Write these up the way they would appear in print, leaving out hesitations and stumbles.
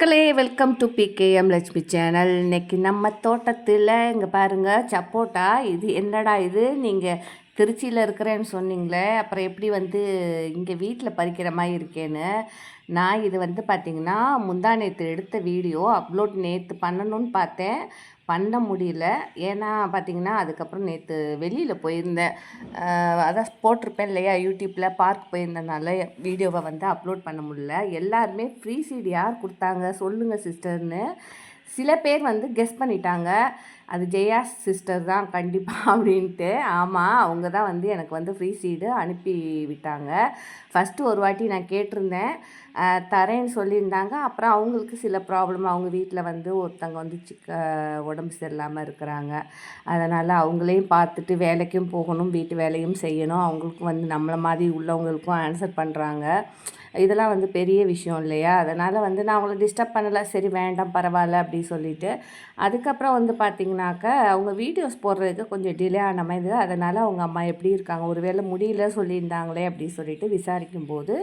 மக்களே, welcome to PKM Lakshmi channel. இன்னைக்கு நம்ம தோட்டத்தில் இங்கே பாருங்கள் சப்போட்டா. இது என்னடா இது, நீங்கள் திருச்சியில் இருக்கிறேன்னு சொன்னீங்களே, அப்புறம் எப்படி வந்து இங்கே வீட்டில் பறிக்கிற மாதிரி இருக்கேன்னு. நான் இது வந்து பார்த்திங்கன்னா முந்தா நேற்று எடுத்த வீடியோ அப்லோட் நேற்று பண்ணணும்னு பார்த்தேன், பண்ண முடியல. ஏன்னா பார்த்திங்கன்னா அதுக்கப்புறம் நேற்று வெளியில் போயிருந்தேன். அதான் போட்டிருப்பேன் இல்லையா, யூடியூப்பில் பார்க் போயிருந்தனால வீடியோவை வந்து அப்லோட் பண்ண முடியல. எல்லாருமே ஃப்ரீ சீட் யார் கொடுத்தாங்க சொல்லுங்கள் சிஸ்டர்னு சில பேர் வந்து கெஸ் பண்ணிட்டாங்க. அது ஜெயா சிஸ்டர் தான் கண்டிப்பாக அப்படின்ட்டு. ஆமாம், அவங்க தான் வந்து எனக்கு வந்து ஃப்ரீ சீடு அனுப்பி விட்டாங்க. ஃபஸ்ட்டு ஒரு வாட்டி நான் கேட்டிருந்தேன், தரேன்னு சொல்லியிருந்தாங்க. அப்புறம் அவங்களுக்கு சில ப்ராப்ளம், அவங்க வீட்டில் வந்து ஒருத்தங்க வந்து உடம்பு சரியில்லாமல் இருக்கிறாங்க. அதனால் அவங்களையும் பார்த்துட்டு வேலைக்கும் போகணும், வீட்டு வேலையும் செய்யணும். அவங்களுக்கும் வந்து நம்மளை மாதிரி உள்ளவங்களுக்கும் ஆன்சர் பண்ணுறாங்க. இதெல்லாம் வந்து பெரிய விஷயம் இல்லையா. அதனால் வந்து நான் அவங்கள டிஸ்டர்ப் பண்ணலை, சரி வேண்டாம் பரவாயில்ல அப்படி சொல்லிவிட்டு. அதுக்கப்புறம் வந்து பார்த்திங்கனாக்க அவங்க வீடியோஸ் போடுறதுக்கு கொஞ்சம் டிலே ஆன மாதிரி. அதனால் அவங்க அம்மா எப்படி இருக்காங்க, ஒரு வேளை முடியல சொல்லியிருந்தாங்களே அப்படின்னு சொல்லிட்டு விசாரிக்கும்போது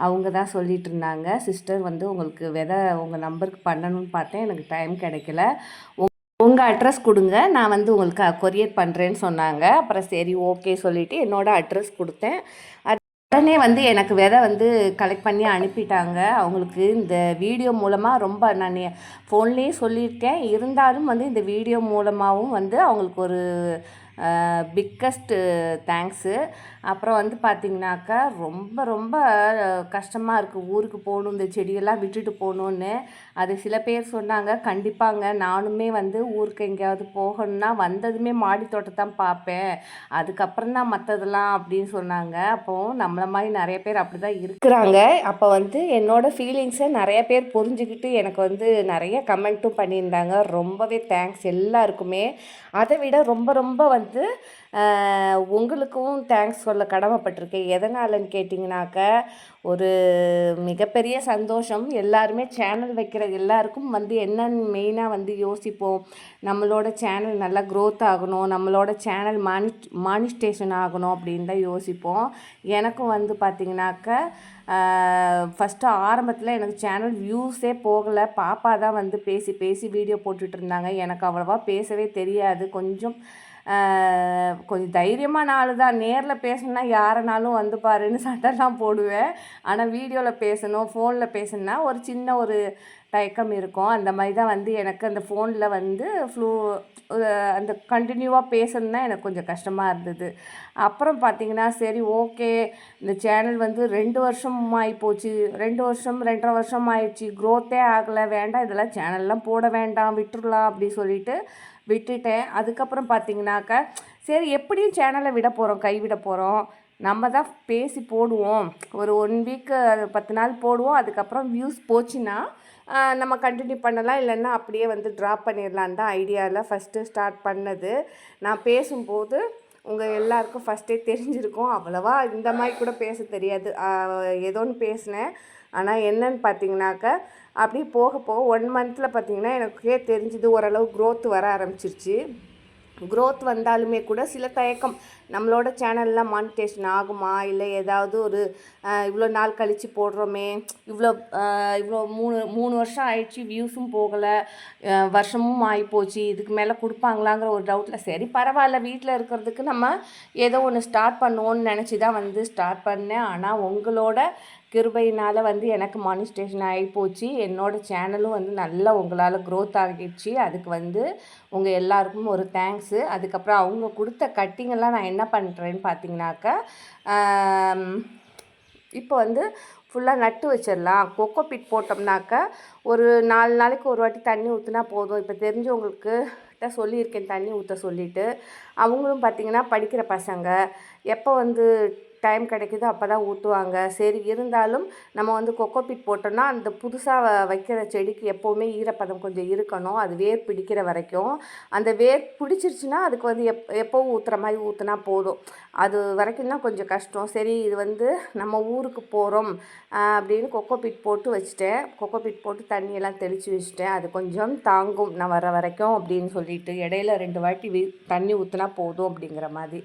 அவங்க தான் சொல்லிகிட்டு இருந்தாங்க, சிஸ்டர் வந்து உங்களுக்கு உங்கள் நம்பருக்கு பண்ணணும்னு பார்த்தேன், எனக்கு டைம் கிடைக்கல, உங்கள் அட்ரஸ் கொடுங்க, நான் வந்து உங்களுக்கு கொரியர் பண்ணுறேன்னு சொன்னாங்க. அப்புறம் சரி ஓகே சொல்லிவிட்டு என்னோடய அட்ரஸ் கொடுத்தேன். உடனே வந்து எனக்கு வந்து கலெக்ட் பண்ணி அனுப்பிட்டாங்க. அவங்களுக்கு இந்த வீடியோ மூலமாக ரொம்ப நான் ஃபோன்லேயே சொல்லியிருக்கேன், இருந்தாலும் வந்து இந்த வீடியோ மூலமாகவும் வந்து அவங்களுக்கு ஒரு பிக்கஸ்ட்டு தேங்க்ஸு. அப்புறம் வந்து பார்த்திங்கனாக்கா ரொம்ப ரொம்ப கஷ்டமாக இருக்குது, ஊருக்கு போகணும், இந்த செடியெல்லாம் விட்டுட்டு போகணுன்னு. அது சில பேர் சொன்னாங்க, கண்டிப்பாங்க நானுமே வந்து ஊருக்கு எங்கேயாவது போகணுன்னா வந்ததுமே மாடி தோட்டத்தான் பார்ப்பேன், அதுக்கப்புறம் தான் மற்றதெல்லாம் அப்படின்னு சொன்னாங்க. அப்போது நம்மளை மாதிரி நிறைய பேர் அப்படி தான் இருக்கிறாங்க. அப்போ வந்து என்னோடய ஃபீலிங்ஸை நிறைய பேர் புரிஞ்சுக்கிட்டு எனக்கு வந்து நிறைய கமெண்ட்டும் பண்ணியிருந்தாங்க. ரொம்பவே தேங்க்ஸ் எல்லாருக்குமே. அதை விட ரொம்ப ரொம்ப வந்து உங்களுக்கும் தேங்க்ஸ் சொல்ல கடமைப்பட்டிருக்கேன். எதனாலன்னு கேட்டிங்கனாக்க, ஒரு மிகப்பெரிய சந்தோஷம். எல்லாருமே சேனல் வைக்கிற எல்லாருக்கும் வந்து என்னன்னு மெயினாக வந்து யோசிப்போம், நம்மளோட சேனல் நல்லா க்ரோத் ஆகணும், நம்மளோட சேனல் மானிஸ்டேஷன் ஆகணும் அப்படின்னு தான் யோசிப்போம். எனக்கும் வந்து பார்த்திங்கனாக்க ஃபஸ்ட்டு ஆரம்பத்தில் எனக்கு சேனல் வியூஸே போகலை. பாப்பா தான் வந்து பேசி பேசி வீடியோ போட்டுட்டு இருந்தாங்க. எனக்கு அவ்வளோவா பேசவே தெரியாது. கொஞ்சம் தைரியமான ஆள் தான். நேரில் பேசணுன்னா யாரனாலும் வந்து பாருன்னு சட்டைலாம் போடுவேன். ஆனால் வீடியோவில் பேசணும், ஃபோனில் பேசணுன்னா ஒரு சின்ன ஒரு தயக்கம் இருக்கும். அந்த மாதிரி தான் வந்து எனக்கு அந்த ஃபோனில் வந்து அந்த கண்டினியூவாக பேசணுன்னா எனக்கு கொஞ்சம் கஷ்டமாக இருந்தது. அப்புறம் பார்த்திங்கன்னா சரி ஓகே, இந்த சேனல் வந்து 2 வருஷம் ஆகிப்போச்சு, 2 வருஷம் 2.5 வருஷம் ஆயிடுச்சு, க்ரோத்தே ஆகலை, வேண்டாம் இதெல்லாம் சேனல்லாம் போட வேண்டாம் விட்டுடலாம் அப்படி சொல்லிவிட்டு விட்டுட்டேன். அதுக்கப்புறம் பார்த்திங்கனாக்கா சரி எப்படியும் சேனலை விட போகிறோம், கைவிட போகிறோம், நம்ம தான் பேசி போடுவோம், ஒரு 1 வீக்கு 10 நாள் போடுவோம், அதுக்கப்புறம் வியூஸ் போச்சுன்னா நம்ம கண்டினியூ பண்ணலாம், இல்லைன்னா அப்படியே வந்து ட்ராப் பண்ணிடலான் தான் ஐடியாவில் ஃபஸ்ட்டு ஸ்டார்ட் பண்ணது. நான் பேசும்போது உங்கள் எல்லாருக்கும் ஃபஸ்ட்டே தெரிஞ்சிருக்கும், அவ்வளோவா இந்த மாதிரி கூட பேச தெரியாது, ஏதோ ஒன்று பேசினேன். ஆனால் என்னன்னு பார்த்தீங்கன்னாக்க அப்படியே போக போக 1 மந்தில் பார்த்திங்கன்னா எனக்கே தெரிஞ்சுது, ஓரளவு க்ரோத் வர ஆரம்பிச்சிருச்சு. க்ரோத் வந்தாலுமே கூட சில தயக்கம், நம்மளோட சேனல்லாம் மானிட்டேஷன் ஆகுமா, இல்லை ஏதாவது ஒரு இவ்வளோ நாள் கழித்து போடுறோமே, இவ்வளோ 3 வருஷம் ஆயிடுச்சு, வியூஸும் போகலை, வருஷமும் ஆகிப்போச்சு, இதுக்கு மேலே கொடுப்பாங்களாங்கிற ஒரு டவுட்டில் சரி பரவாயில்ல வீட்டில் இருக்கிறதுக்கு நம்ம ஏதோ ஒன்று ஸ்டார்ட் பண்ணுவோன்னு நினச்சி தான் வந்து ஸ்டார்ட் பண்ணேன். ஆனால் உங்களோட கிருபையினால் வந்து எனக்கு மானிஸ்டேஷன் ஆகிப்போச்சு, என்னோடய சேனலும் வந்து நல்லா உங்களால் க்ரோத் ஆகிடுச்சு. அதுக்கு வந்து உங்கள் எல்லாருக்கும் ஒரு தேங்க்ஸு. அதுக்கப்புறம் அவங்க கொடுத்த கட்டிங்கெல்லாம் நான் என்ன பண்ணுறேன்னு பார்த்தீங்கன்னாக்கா, இப்போ வந்து ஃபுல்லாக நட்டு வச்சிடலாம். கொக்கோ பிட் போட்டோம்னாக்கா ஒரு 4 நாளைக்கு ஒரு வாட்டி தண்ணி ஊற்றினா போதும். இப்போ தெரிஞ்சவங்களுக்கு சொல்லியிருக்கேன் தண்ணி ஊற்ற சொல்லிவிட்டு. அவங்களும் பார்த்திங்கன்னா படிக்கிற பசங்க, எப்போ வந்து டைம் கிடைக்குதோ அப்போ தான் ஊற்றுவாங்க. சரி இருந்தாலும் நம்ம வந்து கொக்கோ பிட் போட்டோம்னா அந்த புதுசாக வைக்கிற செடிக்கு எப்போவுமே ஈரப்பதம் கொஞ்சம் இருக்கணும், அது வேர் பிடிக்கிற வரைக்கும். அந்த வேர் பிடிச்சிருச்சுன்னா அதுக்கு வந்து எப்போவும் ஊற்றுற மாதிரி ஊற்றுனா போதும், அது வரைக்கும் தான் கொஞ்சம் கஷ்டம். சரி இது வந்து நம்ம ஊருக்கு போகிறோம் அப்படின்னு கொக்கோ பிட் போட்டு வச்சுட்டேன். கொக்கோ பிட் போட்டு தண்ணியெல்லாம் தெளித்து வச்சுட்டேன், அது கொஞ்சம் தாங்கும் நான் வர வரைக்கும் அப்படின்னு சொல்லிட்டு. இடையில 2 வாட்டி தண்ணி ஊற்றினா போதும் அப்படிங்கிற மாதிரி.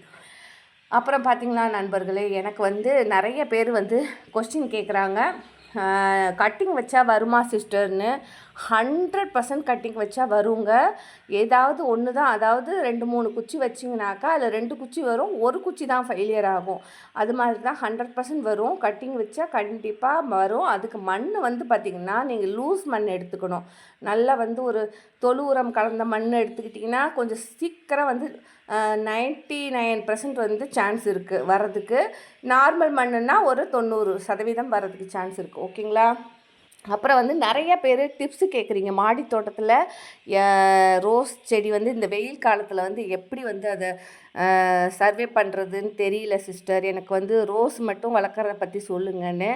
அப்புறம் பார்த்திங்களா நண்பர்களே, எனக்கு வந்து நிறைய பேர் வந்து கொஸ்டின் கேட்குறாங்க, கட்டிங் வச்சா வருமா சிஸ்டர்னு 100% கட்டிங் வச்சா வருங்க. ஏதாவது ஒன்று தான், அதாவது 2 3 குச்சி வச்சிங்கனாக்கா அதில் 2 குச்சி வரும், ஒரு குச்சி தான் ஃபெயிலியர் ஆகும். அது மாதிரி தான் 100% வரும். கட்டிங் வச்சா கண்டிப்பாக வரும். அதுக்கு மண் வந்து பார்த்திங்கன்னா நீங்கள் லூஸ் மண் எடுத்துக்கணும். நல்லா வந்து ஒரு தொழு உரம் கலந்த மண் எடுத்துக்கிட்டிங்கன்னா கொஞ்சம் சீக்கிரம் வந்து 99% வந்து சான்ஸ் இருக்குது வர்றதுக்கு. நார்மல் மண்ணுன்னா ஒரு 90% வர்றதுக்கு சான்ஸ் இருக்குது. ஓகேங்களா? அப்புறம் வந்து நிறைய பேர் டிப்ஸு கேட்குறீங்க. மாடி தோட்டத்தில் ரோஸ் செடி வந்து இந்த வெயில் காலத்தில் வந்து எப்படி வந்து அதை சர்வே பண்ணுறதுன்னு தெரியல சிஸ்டர். எனக்கு வந்து ரோஸ் மட்டும் வளர்க்குறத பற்றி சொல்லுங்கன்னு.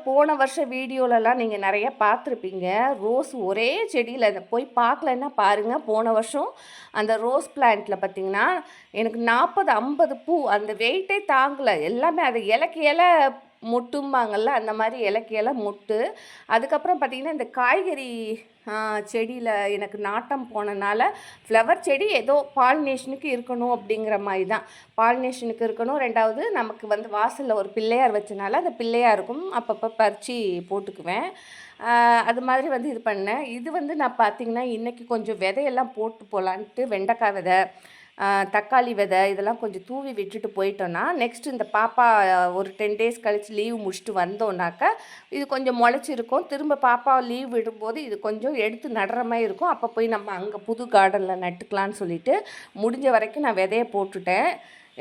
போன வருஷம் வீடியோலலாம் நீங்கள் நிறைய பார்த்துருப்பீங்க. ரோஸ் ஒரே செடியில் அதை போய் பார்க்கலன்னா பாருங்கள். போன வருஷம் அந்த ரோஸ் பிளான்ட்டில் பார்த்திங்கன்னா எனக்கு 40 50 பூ, அந்த வெயிட்டே தாங்கலை. எல்லாமே அதை இலைக்கு இலை மொட்டும்பாங்கள்ல, அந்த மாதிரி இலைக்கு இலை மொட்டு. அதுக்கப்புறம் பார்த்திங்கன்னா இந்த காய்கறி செடியில் எனக்கு நாட்டம் போனனால ஃப்ளவர் செடி ஏதோ பாலினேஷனுக்கு இருக்கணும் அப்படிங்கிற மாதிரி தான். பாலினேஷனுக்கு இருக்கணும். 2வது நமக்கு வந்து வாசலில் ஒரு பிள்ளையார் வச்சனால அந்த பிள்ளையாருக்கும் அப்பப்போ பறித்து போட்டுக்குவேன். அது மாதிரி வந்து இது பண்ணேன். இது வந்து நான் பார்த்திங்கன்னா இன்றைக்கி கொஞ்சம் விதையெல்லாம் போட்டு போகலான்ட்டு வெண்டைக்காய் விதை, தக்காளி விதை இதெல்லாம் கொஞ்சம் தூவி விட்டுட்டு போயிட்டோன்னா நெக்ஸ்ட்டு இந்த பாப்பா ஒரு 10 டேஸ் கழித்து லீவ் முடிச்சுட்டு வந்தோன்னாக்கா இது கொஞ்சம் முளைச்சிருக்கும். திரும்ப பாப்பா லீவ் விடும்போது இது கொஞ்சம் எடுத்து நடுற மாதிரி இருக்கும். அப்போ போய் நம்ம அங்கே புது கார்டனில் நட்டுக்கலான்னு சொல்லிவிட்டு முடிஞ்ச வரைக்கும் நான் விதையை போட்டுட்டேன்.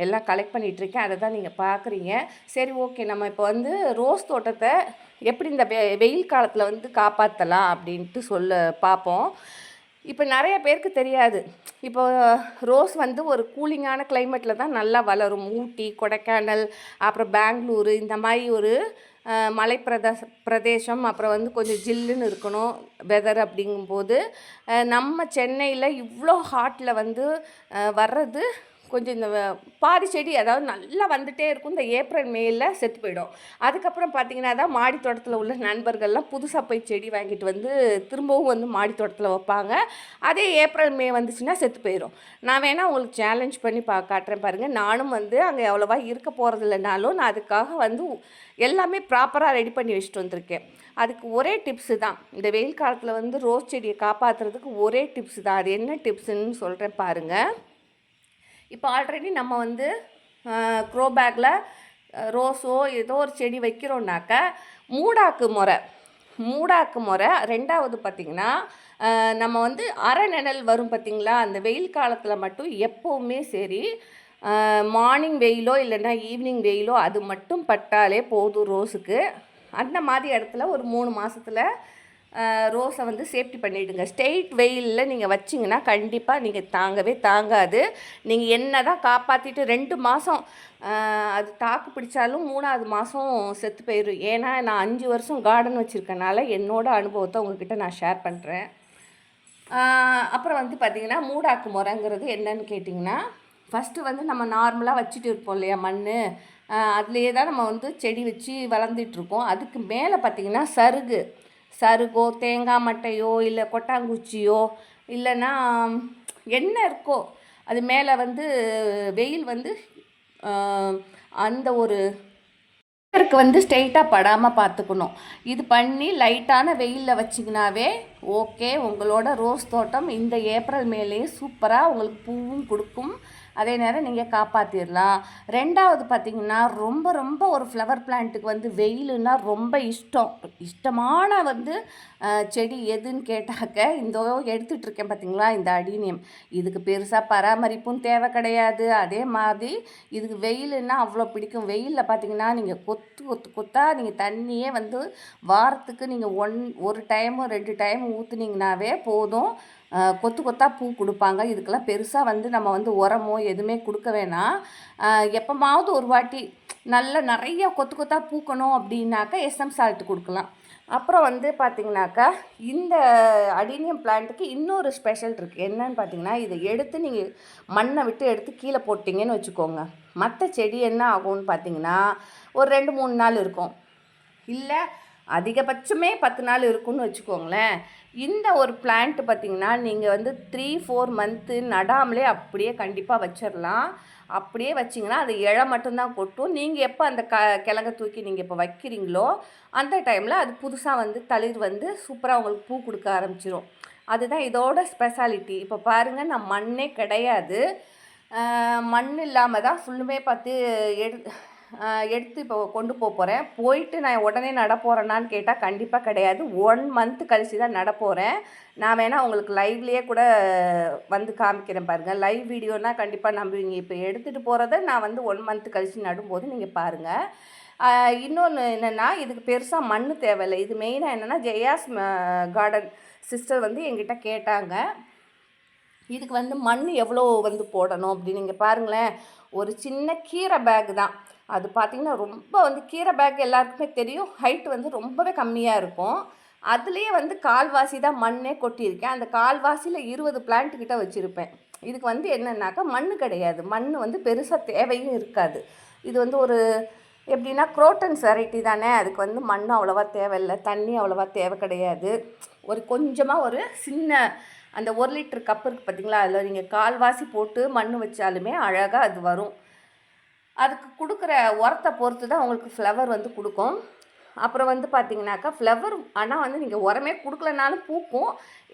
எல்லாம் கலெக்ட் பண்ணிகிட்ருக்கேன். அதை தான் நீங்கள் பார்க்குறீங்க. சரி, ஓகே. நம்ம இப்போ வந்து ரோஸ் தோட்டத்தை எப்படி இந்த வெயில் காலத்தில் வந்து காப்பாற்றலாம் அப்படின்ட்டு பார்ப்போம். இப்போ நிறைய பேருக்கு தெரியாது. இப்போ ரோஸ் வந்து ஒரு கூலிங்கான கிளைமேட்டில் தான் நல்லா வளரும். ஊட்டி, கொடைக்கானல், அப்புறம் பெங்களூரு இந்த மாதிரி ஒரு மலை பிரதேசம், அப்புறம் வந்து கொஞ்சம் ஜில்லுன்னு இருக்கணும் வெதர். அப்படிங்கும்போது நம்ம சென்னையில் இவ்வளோ ஹாட்டில் வந்து வர்றது கொஞ்சம் இந்த பாதி செடி அதாவது நல்லா வந்துகிட்டே இருக்கும். இந்த ஏப்ரல் மேயில் செத்து போயிடும். அதுக்கப்புறம் பார்த்திங்கன்னா தான் மாடி தோட்டத்தில் உள்ள நண்பர்கள்லாம் புதுசாக போய் செடி வாங்கிட்டு வந்து திரும்பவும் வந்து மாடி தோட்டத்தில் வைப்பாங்க. அதே ஏப்ரல் மே வந்துச்சுன்னா செத்து போயிடும். நான் வேணால் உங்களுக்கு சேலஞ்ச் பண்ணி காட்டுறேன் பாருங்கள். நானும் வந்து அங்கே எவ்வளோவா இருக்க போகிறதில்லனாலும் நான் அதுக்காக வந்து எல்லாமே ப்ராப்பராக ரெடி பண்ணி வச்சுட்டு வந்திருக்கேன். அதுக்கு ஒரே டிப்ஸு தான். இந்த வெயில் காலத்தில் வந்து ரோஸ் செடியை காப்பாற்றுறதுக்கு ஒரே டிப்ஸு தான். அது என்ன டிப்ஸுன்னு சொல்கிறேன் பாருங்கள். இப்போ ஆல்ரெடி நம்ம வந்து க்ரோ பேக்கில் ரோஸோ ஏதோ ஒரு செடி வைக்கிறோன்னாக்கா மூடாக்கு முறை. 2வது பார்த்திங்கன்னா நம்ம வந்து அரை நிழல் வரும் பார்த்திங்களா, அந்த வெயில் காலத்தில் மட்டும் எப்போவுமே சரி மார்னிங் வெயிலோ இல்லைன்னா ஈவினிங் வெயிலோ அது மட்டும் பட்டாலே போதும் ரோஸுக்கு. அந்த மாதிரி இடத்துல ஒரு 3 மாதத்தில் ரோஸை வந்து சேஃப்டி பண்ணிவிடுங்க. ஸ்ட்ரெயிட் வெயிலில் நீங்கள் வச்சிங்கன்னா கண்டிப்பாக நீங்கள் தாங்காது. நீங்கள் என்ன தான் காப்பாற்றிட்டு 2 மாதம் அது தாக்கு பிடிச்சாலும் 3வது மாதம் செத்து போயிடும். ஏன்னா நான் 5 வருஷம் கார்டன் வச்சுருக்கனால என்னோடய அனுபவத்தை உங்கள்கிட்ட நான் ஷேர் பண்ணுறேன். அப்புறம் வந்து பார்த்திங்கன்னா மூடாக்கு முறைங்கிறது என்னன்னு கேட்டிங்கன்னா, ஃபஸ்ட்டு வந்து நம்ம நார்மலாக வச்சுட்டு இருப்போம் இல்லையா மண், அதுலேயே தான் நம்ம வந்து செடி வச்சு வளர்ந்துட்டுருக்கோம். அதுக்கு மேலே பார்த்திங்கன்னா சருகோ, தேங்காய் மட்டையோ, இல்லை கொட்டாங்குச்சியோ, இல்லைன்னா என்ன இருக்கோ அது மேலே வந்து வெயில் வந்து அந்த ஒரு வந்து ஸ்ட்ரெயிட்டாக படாமல் பார்த்துக்கணும். இது பண்ணி லைட்டான வெயிலில் வச்சிங்கனாவே ஓகே, உங்களோட ரோஸ் தோட்டம் இந்த ஏப்ரல் மேலேயே சூப்பராக உங்களுக்கு பூவும் கொடுக்கும். அதே நேரம் நீங்கள் காப்பாற்றிடலாம். 2வது பார்த்திங்கன்னா ரொம்ப ரொம்ப ஒரு ஃப்ளவர் பிளான்ட்டுக்கு வந்து வெயிலுன்னா ரொம்ப இஷ்டமான வந்து செடி எதுன்னு கேட்டாக்க இந்த எடுத்துகிட்ருக்கேன் பார்த்திங்களா, இந்த அடீனியம். இதுக்கு பெருசாக பராமரிப்பும் தேவை கிடையாது. அதே மாதிரி இதுக்கு வெயிலுன்னா அவ்வளோ பிடிக்கும். வெயிலில் பார்த்திங்கன்னா நீங்கள் கொத்தாக நீங்கள் தண்ணியே வந்து வாரத்துக்கு நீங்கள் ஒரு டைமோ 2 டைம் ஊற்றுனீங்கனாவே போதும். கொத்தாக பூ கொடுப்பாங்க. இதுக்கெல்லாம் பெருசாக வந்து நம்ம வந்து உரமோ எதுவுமே கொடுக்க வேணாம். எப்போமாவது ஒரு வாட்டி நல்லா நிறைய கொத்தாக பூக்கணும் அப்படின்னாக்கா எஸ்எம் சால்ட் கொடுக்கலாம். அப்புறம் வந்து பார்த்திங்கனாக்கா இந்த அடீனியம் பிளான்ட்டுக்கு இன்னொரு ஸ்பெஷல் இருக்குது. என்னன்னு பார்த்திங்கன்னா, இதை எடுத்து நீங்கள் மண்ணை விட்டு எடுத்து கீழே போட்டிங்கன்னு வச்சுக்கோங்க. மற்ற செடி என்ன ஆகும்னு பார்த்திங்கன்னா ஒரு 2 3 நாள் இருக்கும். இல்லை அதிகபட்சமே 10 நாள் இருக்குன்னு வச்சுக்கோங்களேன். இந்த ஒரு பிளான்ட் பார்த்திங்கன்னா நீங்கள் வந்து 3-4 மந்த்து நடாமலே அப்படியே கண்டிப்பாக வச்சிடலாம். அப்படியே வச்சிங்கன்னா அது இலை மட்டும்தான் கொட்டும். நீங்கள் எப்போ அந்த கிழங்க தூக்கி நீங்கள் இப்போ வைக்கிறீங்களோ அந்த டைமில் அது புதுசாக வந்து தளிர் வந்து சூப்பராக உங்களுக்கு பூ கொடுக்க ஆரம்பிச்சிடும். அதுதான் இதோட ஸ்பெஷாலிட்டி. இப்போ பாருங்கள், நான் மண்ணே கிடையாது, மண் இல்லாமல் தான் ஃபுல்லுமே பார்த்து எடுத்து இப்போ கொண்டு போகிறேன். போயிட்டு நான் உடனே நட போகிறேன்னான்னு கேட்டால் கண்டிப்பாக கிடையாது. 1 மந்த்து கழிச்சு தான் நட போகிறேன். நான் வேணால் உங்களுக்கு லைவ்லேயே கூட வந்து காமிக்கிறேன் பாருங்கள். லைவ் வீடியோனால் கண்டிப்பாக நம்புவீங்க. இப்போ எடுத்துகிட்டு போகிறத நான் வந்து 1 மந்த்து கழிச்சு நடும்போது நீங்கள் பாருங்கள். இன்னொன்று என்னென்னா, இதுக்கு பெருசாக மண் தேவையில்லை. இது மெயினாக என்னென்னா, ஜெயாஸ் கார்டன் சிஸ்டர் வந்து என்கிட்ட கேட்டாங்க, இதுக்கு வந்து மண் எவ்வளோ வந்து போடணும் அப்படின்னு. நீங்கள் பாருங்களேன், ஒரு சின்ன கீரை பேக் தான் அது. பார்த்திங்கன்னா ரொம்ப வந்து கீரை பேக் எல்லாருக்குமே தெரியும், ஹைட்டு வந்து ரொம்பவே கம்மியாக இருக்கும். அதுலேயே வந்து கால்வாசி தான் மண்ணே கொட்டியிருக்கேன். அந்த கால்வாசியில் 20 பிளான்ட் கிட்ட வச்சுருப்பேன். இதுக்கு வந்து என்னென்னாக்கா மண் கிடையாது, மண் வந்து பெருசாக தேவையும் இருக்காது. இது வந்து ஒரு எப்படின்னா குரோட்டன்ஸ் வெரைட்டி தானே, அதுக்கு வந்து மண் அவ்வளோவா தேவையில்லை, தண்ணி அவ்வளோவா தேவை கிடையாது. ஒரு கொஞ்சமாக ஒரு சின்ன அந்த 1 லிட்டர் கப் இருக்குது பார்த்திங்களா, அதில் நீங்கள் கால்வாசி போட்டு மண் வச்சாலுமே அழகாக அது வரும். அதுக்கு கொடுக்குற உரத்தை பொறுத்து தான் உங்களுக்கு ஃப்ளவர் வந்து கொடுக்கும். அப்புறம் வந்து பார்த்திங்கனாக்கா ஃப்ளவர் ஆனால் வந்து நீங்கள் உரமே கொடுக்கலனாலும் பூக்கும்.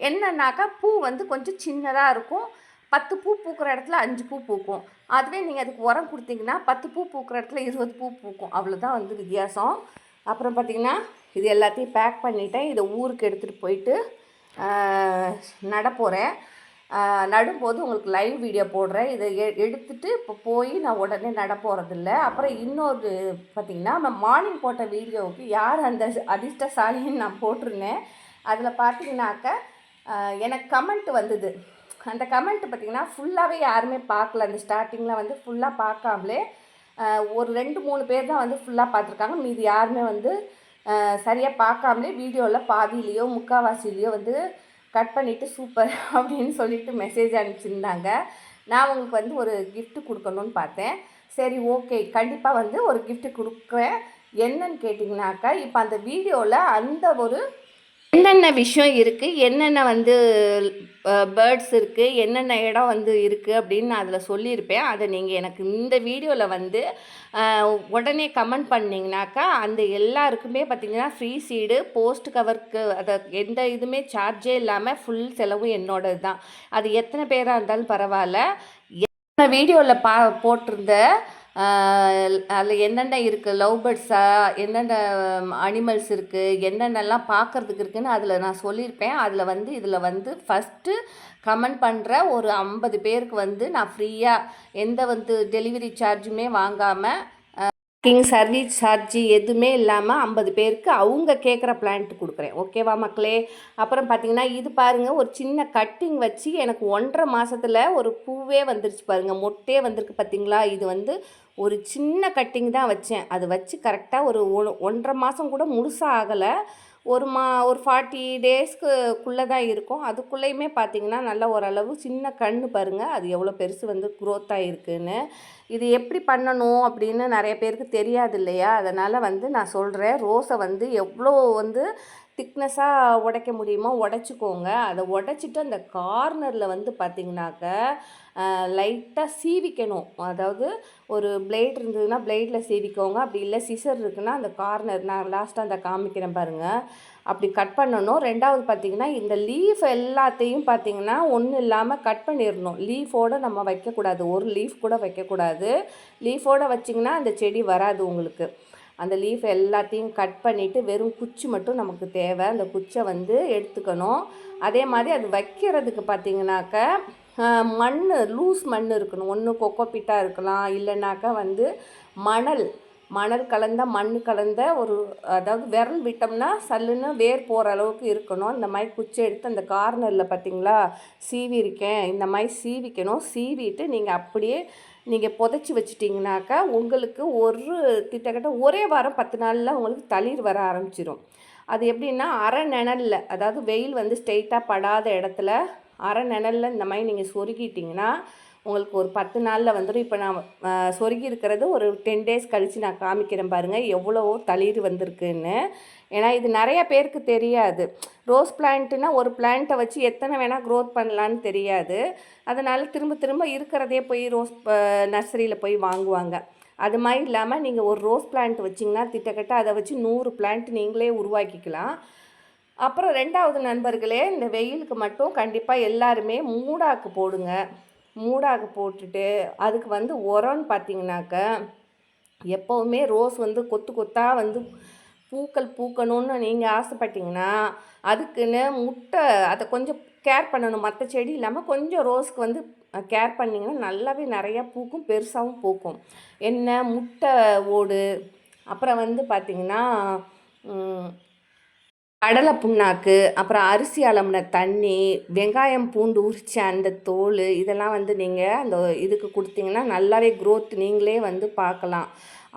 என்னன்னாக்கா பூ வந்து கொஞ்சம் சின்னதாக இருக்கும். 10 பூ பூக்கிற இடத்துல 5 பூ பூக்கும். அதுவே நீங்கள் அதுக்கு உரம் கொடுத்தீங்கன்னா 10 பூ பூக்கிற இடத்துல 20 பூ பூக்கும். அவ்வளோதான் வந்து வித்தியாசம். அப்புறம் பார்த்திங்கன்னா இது எல்லாத்தையும் பேக் பண்ணிவிட்டேன். இதை ஊருக்கு எடுத்துகிட்டு போயிட்டு நட போகிறேன். நடும்போது உங்களுக்கு லைவ் வீடியோ போடுறேன். இதை எடுத்துகிட்டு இப்போ போய் நான் உடனே நட போகிறதில்ல. அப்புறம் இன்னொரு பார்த்திங்கன்னா, நம்ம மார்னிங் போட்ட வீடியோவுக்கு யார் அந்த அதிர்ஷ்டசாலின்னு நான் போட்டிருந்தேன். அதில் பார்த்திங்கனாக்கா எனக்கு கமெண்ட் வந்தது. அந்த கமெண்ட் பார்த்திங்கன்னா ஃபுல்லாகவே யாருமே பார்க்கல. அந்த ஸ்டார்டிங்கில் வந்து ஃபுல்லாக பார்க்காமலே ஒரு 2-3 பேர் தான் வந்து ஃபுல்லாக பார்த்துருக்காங்க. மீதி யாருமே வந்து சரியாக பார்க்காமலே வீடியோவில் பாதியிலையோ முக்கால்வாசிலையோ வந்து கட் பண்ணிவிட்டு சூப்பர் அப்படின்னு சொல்லிட்டு மெசேஜ் அனுப்பிச்சிருந்தாங்க. நான் உங்களுக்கு வந்து ஒரு கிஃப்ட் கொடுக்கணுன்னு பார்த்தேன். சரி, ஓகே, கண்டிப்பாக வந்து ஒரு கிஃப்ட் கொடுக்குறேன். என்னன்னு கேட்டிங்கனாக்கா, இப்போ அந்த வீடியோவில் அந்த ஒரு என்னென்ன விஷயம் இருக்குது, என்னென்ன வந்து பேர்ட்ஸ் இருக்குது, என்னென்ன இடம் வந்து இருக்குது அப்படின்னு நான் அதில் சொல்லியிருப்பேன். அதை நீங்கள் எனக்கு இந்த வீடியோவில் வந்து உடனே கமெண்ட் பண்ணிங்கனாக்கா அந்த எல்லாருக்குமே பார்த்திங்கன்னா ஃப்ரீ சீடு, போஸ்ட் கவருக்கு அதை எந்த இதுவுமே சார்ஜே இல்லாமல் ஃபுல் செலவும் என்னோடது தான். அது எத்தனை பேராக இருந்தாலும் பரவாயில்ல. வீடியோவில் போட்டிருந்த அதில் என்னென்ன இருக்குது, லவ் பேர்ட்ஸா, என்னென்ன அனிமல்ஸ் இருக்குது, என்னென்னலாம் பார்க்குறதுக்கு இருக்குதுன்னு அதில் நான் சொல்லியிருப்பேன். அதில் வந்து இதில் வந்து ஃபஸ்ட்டு கமெண்ட் பண்ணுற ஒரு 50 பேருக்கு வந்து நான் ஃப்ரீயாக எந்த வந்து டெலிவரி சார்ஜுமே வாங்காமல், சர்வீஸ் சார்ஜ் எதுவுமே இல்லாமல் 50 பேருக்கு அவங்க கேட்குற பிளான்ட் கொடுக்குறேன். ஓகேவா மக்களே? அப்புறம் பார்த்திங்கன்னா இது பாருங்கள், ஒரு சின்ன கட்டிங் வச்சு எனக்கு 1.5 மாதத்தில் ஒரு பூவே வந்துருச்சு பாருங்கள், மொட்டே வந்திருக்கு பார்த்திங்களா. இது வந்து ஒரு சின்ன கட்டிங் தான் வச்சேன். அது வச்சு கரெக்டாக ஒரு 1.5 மாதம் கூட முழுசாக ஆகலை. ஒரு 40 டேஸ்க்குள்ளே தான் இருக்கும். அதுக்குள்ளேயுமே பார்த்திங்கன்னா நல்ல ஓரளவு சின்ன கன்று பாருங்கள், அது எவ்வளோ பெருசு வந்து க்ரோத் ஆகிருக்குன்னு. இது எப்படி பண்ணணும் அப்படின்னு நிறைய பேருக்கு தெரியாது இல்லையா? அதனால் வந்து நான் சொல்கிறேன். ரோஸை வந்து எவ்வளோ வந்து திக்னஸாக உடைக்க முடியுமோ உடச்சிக்கோங்க. அதை உடச்சிட்டு அந்த கார்னரில் வந்து பார்த்திங்கனாக்க லைட்டாக சீவிக்கணும். அதாவது ஒரு பிளேட் இருந்ததுன்னா பிளேடில் சீவிக்கோங்க. அப்படி இல்லை சிசர் இருக்குன்னா அந்த கார்னர் நான் லாஸ்ட்டாக அந்த காமிக்கிறேன் பாருங்கள், அப்படி கட் பண்ணணும். ரெண்டாவது பார்த்திங்கன்னா இந்த லீஃப் எல்லாத்தையும் பார்த்திங்கன்னா ஒன்றும் இல்லாமல் கட் பண்ணிடணும். லீஃபோடு நம்ம வைக்கக்கூடாது, ஒரு லீஃப் கூட வைக்கக்கூடாது. லீஃபோடு வச்சிங்கன்னா அந்த செடி வராது உங்களுக்கு. அந்த லீஃப் எல்லாத்தையும் கட் பண்ணிவிட்டு வெறும் குச்சி மட்டும் நமக்கு தேவை. அந்த குச்சை வந்து எடுத்துக்கணும். அதே மாதிரி அது வைக்கிறதுக்கு பார்த்திங்கனாக்க மண், லூஸ் மண் இருக்கணும். ஒன்று கொக்கோபிட்டாக இருக்கலாம், இல்லைனாக்கா வந்து மணல் கலந்த மண் கலந்த ஒரு, அதாவது விரல் விட்டோம்னா சல்லுன்னு வேர் போகிற அளவுக்கு இருக்கணும். இந்த மாதிரி குச்சி எடுத்து அந்த கார்னரில் பார்த்திங்களா சீவி இருக்கேன், இந்த மாதிரி சீவிக்கணும். சீவிட்டு நீங்கள் அப்படியே நீங்கள் புதைச்சி வச்சிட்டிங்கனாக்கா உங்களுக்கு கிட்டத்தட்ட ஒரே வாரம் 10 நாளில் உங்களுக்கு தளிர் வர ஆரம்பிச்சிடும். அது எப்படின்னா அரை நிழலில், அதாவது வெயில் வந்து ஸ்ட்ரெயிட்டாக படாத இடத்துல அரை நிழலில் இந்த மாதிரி நீங்கள் சொருகிட்டிங்கன்னா உங்களுக்கு ஒரு 10 நாளில் வந்துடும். இப்போ நான் சொருகி இருக்கிறது ஒரு 10 டேஸ் கழித்து நான் காமிக்கிறேன் பாருங்கள் எவ்வளோ தளிர் வந்திருக்குன்னு. ஏன்னா இது நிறைய பேருக்கு தெரியாது. ரோஸ் பிளான்ட்டுனா ஒரு பிளான்ட்டை வச்சு எத்தனை வேணால் க்ரோத் பண்ணலான்னு தெரியாது. அதனால் திரும்ப திரும்ப இருக்கிறதே போய் ரோஸ் நர்சரியில் போய் வாங்குவாங்க. அது மாதிரி இல்லாமல் நீங்கள் ஒரு ரோஸ் பிளான்ட் வச்சிங்கன்னா திட்டக்கட்ட அதை வச்சு 100 பிளான்ட் நீங்களே உருவாக்கிக்கலாம். அப்புறம் 2வது நண்பர்களே, இந்த வெயிலுக்கு மட்டும் கண்டிப்பாக எல்லாருமே மூடாக்கு போடுங்க. மூடாக்கு போட்டுட்டு அதுக்கு வந்து உரம்னு பார்த்தீங்கன்னாக்க, எப்போவுமே ரோஸ் வந்து கொத்து கொத்தாக வந்து பூக்கள் பூக்கணும்னு நீங்கள் ஆசைப்பட்டீங்கன்னா அதுக்குன்னு முட்டை அதை கொஞ்சம் கேர் பண்ணணும். மற்ற செடி இல்லாமல் கொஞ்சம் ரோஸ்க்கு வந்து கேர் பண்ணிங்கன்னா நல்லாவே நிறையா பூக்கும், பெருசாகவும் பூக்கும். என்ன முட்டை ஓடு, அப்புறம் வந்து பார்த்திங்கன்னா கடலை புண்ணாக்கு, அப்புறம் அரிசி அலம்பின தண்ணி, வெங்காயம் பூண்டு உரித்த அந்த தோல், இதெல்லாம் வந்து நீங்கள் அந்த இதுக்கு கொடுத்தீங்கன்னா நல்லாவே க்ரோத் நீங்களே வந்து பார்க்கலாம்.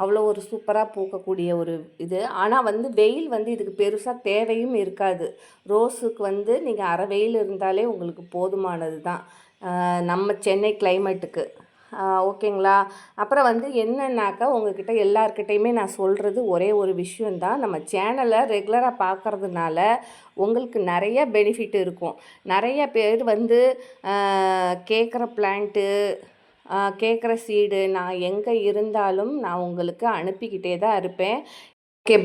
அவ்வளோ ஒரு சூப்பராக பூக்கக்கூடிய ஒரு இது. ஆனால் வந்து வெயில் வந்து இதுக்கு பெருசாக தேவையும் இருக்காது. ரோஸுக்கு வந்து நீங்கள் அரை வெயில் இருந்தாலே உங்களுக்கு போதுமானது தான் நம்ம சென்னை கிளைமேட்டுக்கு. ஓகேங்களா? அப்புறம் வந்து என்னன்னாக்கா உங்கள்கிட்ட எல்லார்கிட்டையுமே நான் சொல்கிறது ஒரே ஒரு விஷயந்தான். நம்ம சேனலை ரெகுலராக பார்க்குறதுனால உங்களுக்கு நிறைய பெனிஃபிட் இருக்கும். நிறைய பேர் வந்து கேட்குற பிளான்ட்டு, கேட்குற சீடு நான் எங்கே இருந்தாலும் நான் உங்களுக்கு அனுப்பிக்கிட்டே தான் இருப்பேன். ஓகே.